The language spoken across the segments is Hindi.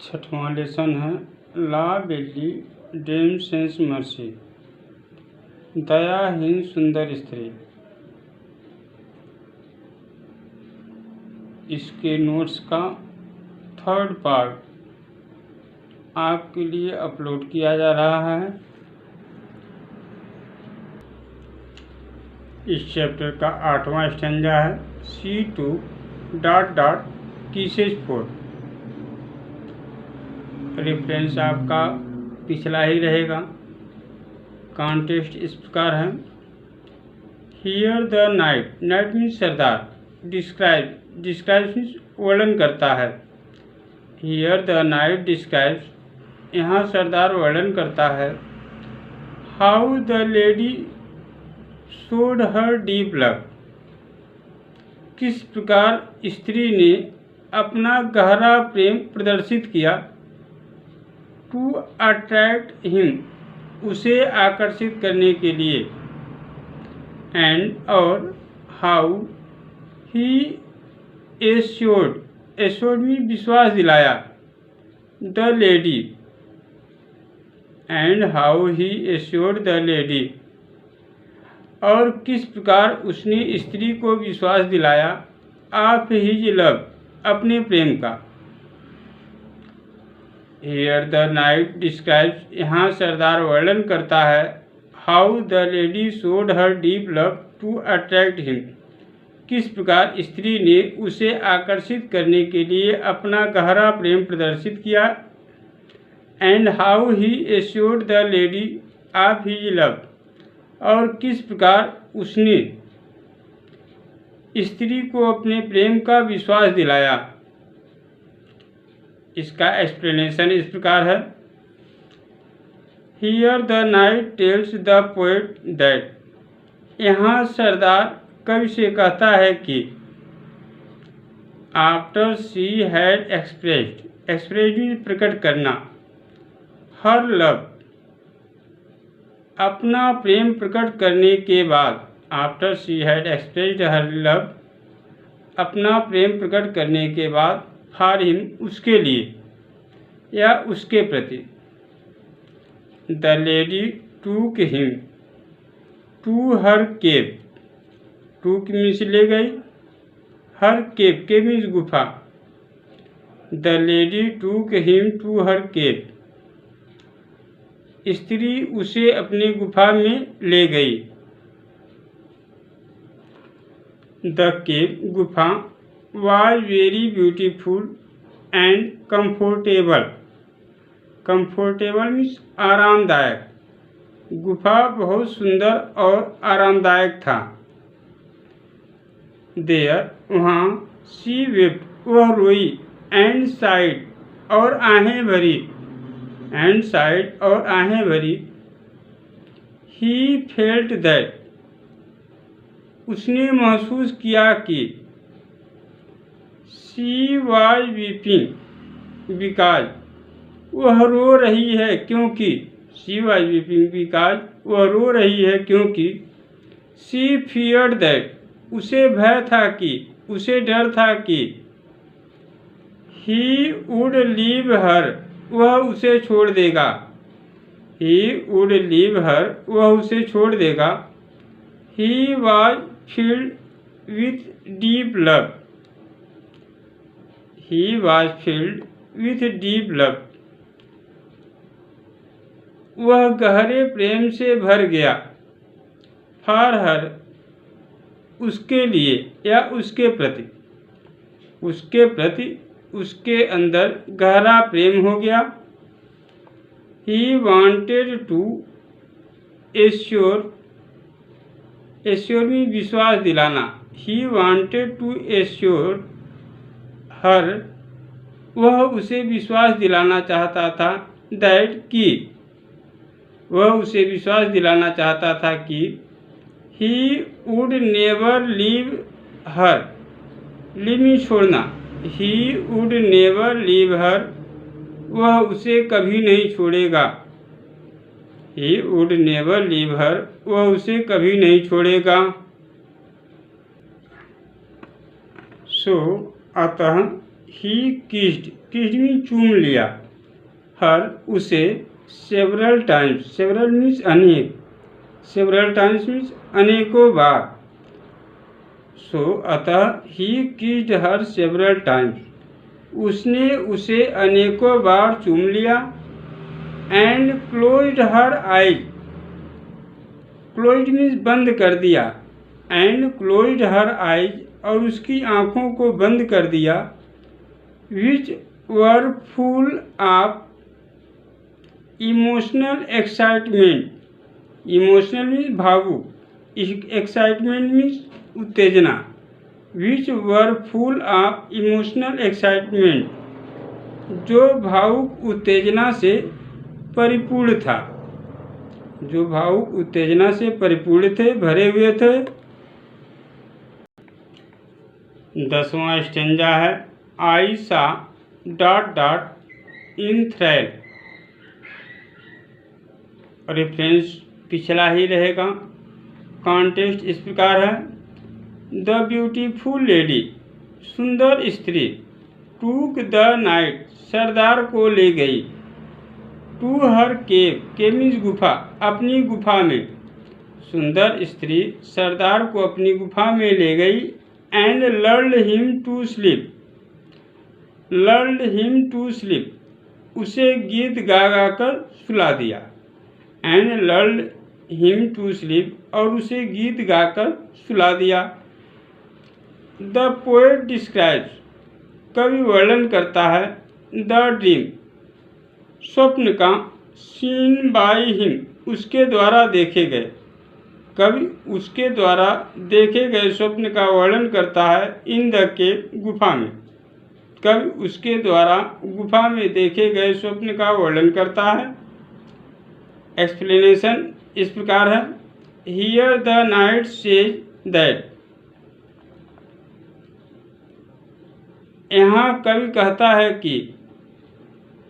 छठवां लेसन है ला बेली डेम सेंस मर्सी, दयाहीन सुंदर स्त्री। इसके नोट्स का थर्ड पार्ट आपके लिए अपलोड किया जा रहा है। इस चैप्टर का 8वां स्टैंजा है C2 ... कीसेज 4। रेफरेंस आपका पिछला ही रहेगा। कॉन्टेक्स्ट इस प्रकार है। Here the night, night means Sardar, describe means वर्णन करता है। हियर द नाइट डिस्क्राइब्स, यहाँ सरदार वर्णन करता है। How the lady showed her deep love, किस प्रकार स्त्री ने अपना गहरा प्रेम प्रदर्शित किया। टू अट्रैक्ट हिम, उसे आकर्षित करने के लिए। एंड और हाउ ही एश्योर्ड में विश्वास दिलाया। The lady, and how he assured the lady, और किस प्रकार उसने स्त्री को विश्वास दिलाया। ऑफ हिज लव, अपने प्रेम का। हियर द नाइट डिस्क्राइब्स, यहाँ सरदार वर्णन करता है। How the lady showed her deep love to attract him, किस प्रकार स्त्री ने उसे आकर्षित करने के लिए अपना गहरा प्रेम प्रदर्शित किया। And how he assured the lady of his love, और किस प्रकार उसने स्त्री को अपने प्रेम का विश्वास दिलाया। इसका एक्सप्लेनेशन इस प्रकार है। Here the night tells the poet that, यहाँ सरदार कवि से कहता है कि आफ्टर शी हैड एक्सप्रेस्ड प्रकट करना, हर लव, अपना प्रेम प्रकट करने के बाद। After she had expressed her love, अपना प्रेम प्रकट करने के बाद। फॉर हिम, उसके लिए या उसके प्रति। The lady took him to her cave, took means ले गई, हर केव मीन्स गुफा। The lady took him to her cave, स्त्री उसे अपनी गुफा में ले गई। द केव, गुफा, was very beautiful and comfortable. Comfortable means आरामदायक। गुफा बहुत सुंदर और आरामदायक था। देयर, वहाँ, शी वेप्ट, वह रोई। एंड साइड, और आहें भरी। एंड साइड, और आहें भरी। ही फेल्ट दैट, उसने महसूस किया कि शी वाज वीपिंग बिकॉज, वह रो रही है क्योंकि। शी वाज वीपिंग बिकॉज, वह रो रही है क्योंकि। शी फियर्ड दैट, उसे भय था कि, उसे डर था कि। ही वुड लीव हर, वह उसे छोड़ देगा। ही वुड लीव हर, वह उसे छोड़ देगा। He was filled with deep love, he was filled with deep love, वह गहरे प्रेम से भर गया। फॉर हर, उसके लिए या उसके प्रति। उसके प्रति उसके अंदर गहरा प्रेम हो गया। he wanted to assure में विश्वास दिलाना। he wanted to assure हर, वह उसे विश्वास दिलाना चाहता था। दैट, कि, वह उसे विश्वास दिलाना चाहता था कि। He would never leave her, leave में छोड़ना। He would never leave her, वह उसे कभी नहीं छोड़ेगा। He would never leave her, वह उसे कभी नहीं छोड़ेगा। सो, अतः ही किस्ड में चूम लिया, हर उसे सेवरल टाइम्स, सेवरल मीन्स अनेक, सेवरल टाइम्स मीन्स अनेकों बार। सो अतः ही किस्ड हर सेवरल टाइम्स, उसने उसे अनेकों बार चूम लिया। And closed her eyes, closed means बंद कर दिया, एंड क्लोज्ड हर आइज और उसकी आँखों को बंद कर दिया। Which were full of emotional excitement, emotional means भावुक, एक्साइटमेंट मीन्स उत्तेजना। Which were full of emotional excitement, जो भावुक उत्तेजना से परिपूर्ण था, जो भावुक उत्तेजना से परिपूर्ण थे, भरे हुए थे। 10वां स्टेंजा है आई सा dot dot in thread. Reference पिछला ही रहेगा। कॉन्टेक्स्ट इस प्रकार है, द ब्यूटीफुल लेडी, सुंदर स्त्री, टूक द नाइट, सरदार को ले गई, टू हर केव मीन्स गुफा, अपनी गुफा में, सुंदर स्त्री सरदार को अपनी गुफा में ले गई। And lured him to sleep, lured him to sleep, उसे गीत गा गा कर सुला दिया। And lured him to sleep, और उसे गीत गाकर सुला दिया। द पोएट डिस्क्राइब्स, कवि वर्णन करता है, द ड्रीम, स्वप्न का, सीन बाय हिम, उसके द्वारा देखे गए, कवि उसके द्वारा देखे गए स्वप्न का वर्णन करता है। इन द केव, गुफा में, कवि उसके द्वारा गुफा में देखे गए स्वप्न का वर्णन करता है। एक्सप्लेनेशन इस प्रकार है, here the knight says that, यहाँ कवि कहता है कि,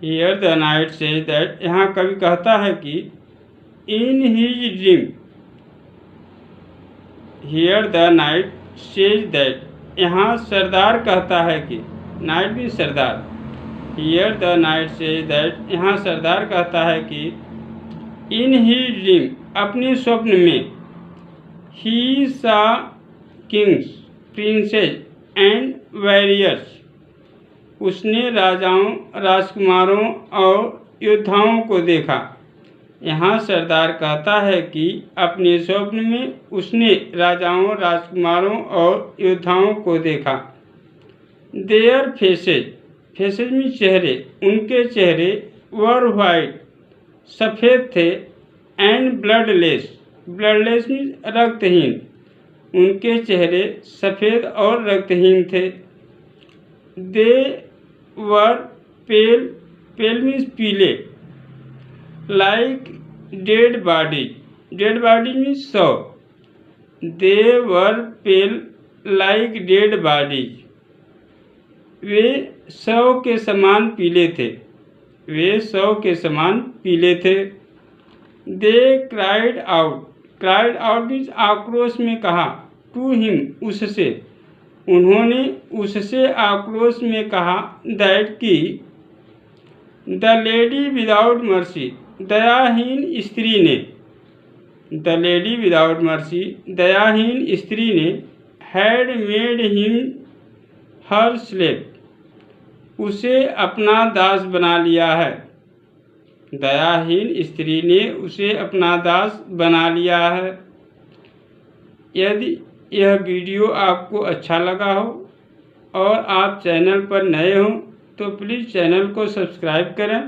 here the knight says that, यहाँ कवि कहता है कि, in his dream, here the knight says that, यहाँ सरदार कहता है कि, नाइट भी सरदार, here the knight says that, यहाँ सरदार कहता है कि, इन हिज ड्रीम, अपने स्वप्न में, ही सा किंग्स, प्रिंसेस एंड वॉरियर्स, उसने राजाओं, राजकुमारों और योद्धाओं को देखा। यहाँ सरदार कहता है कि अपने स्वप्न में उसने राजाओं, राजकुमारों और योद्धाओं को देखा। देयर फेसेज, फेसेज में चेहरे, उनके चेहरे, वर वाइट, सफ़ेद थे। एंड ब्लडलेस, ब्लडलेस मीन्स रक्तहीन, उनके चेहरे सफ़ेद और रक्तहीन थे। दे वर पेल, पेल मीन्स पीले, like dead body, dead body means शव। दे वर पेल लाइक डेड बॉडीज, वे शव के समान पीले थे, वे शव के समान पीले थे। दे cried out, cried out means आक्रोश में कहा, टू हिम, उससे, उन्होंने उससे आक्रोश में कहा, दैट की, द लेडी विदाउट मर्सी, दयाहीन स्त्री ने, द लेडी विदाउट मर्सी, दयाहीन स्त्री ने, had made him her slave, उसे अपना दास बना लिया है, दयाहीन स्त्री ने उसे अपना दास बना लिया है। यदि यह वीडियो आपको अच्छा लगा हो और आप चैनल पर नए हों तो प्लीज़ चैनल को सब्सक्राइब करें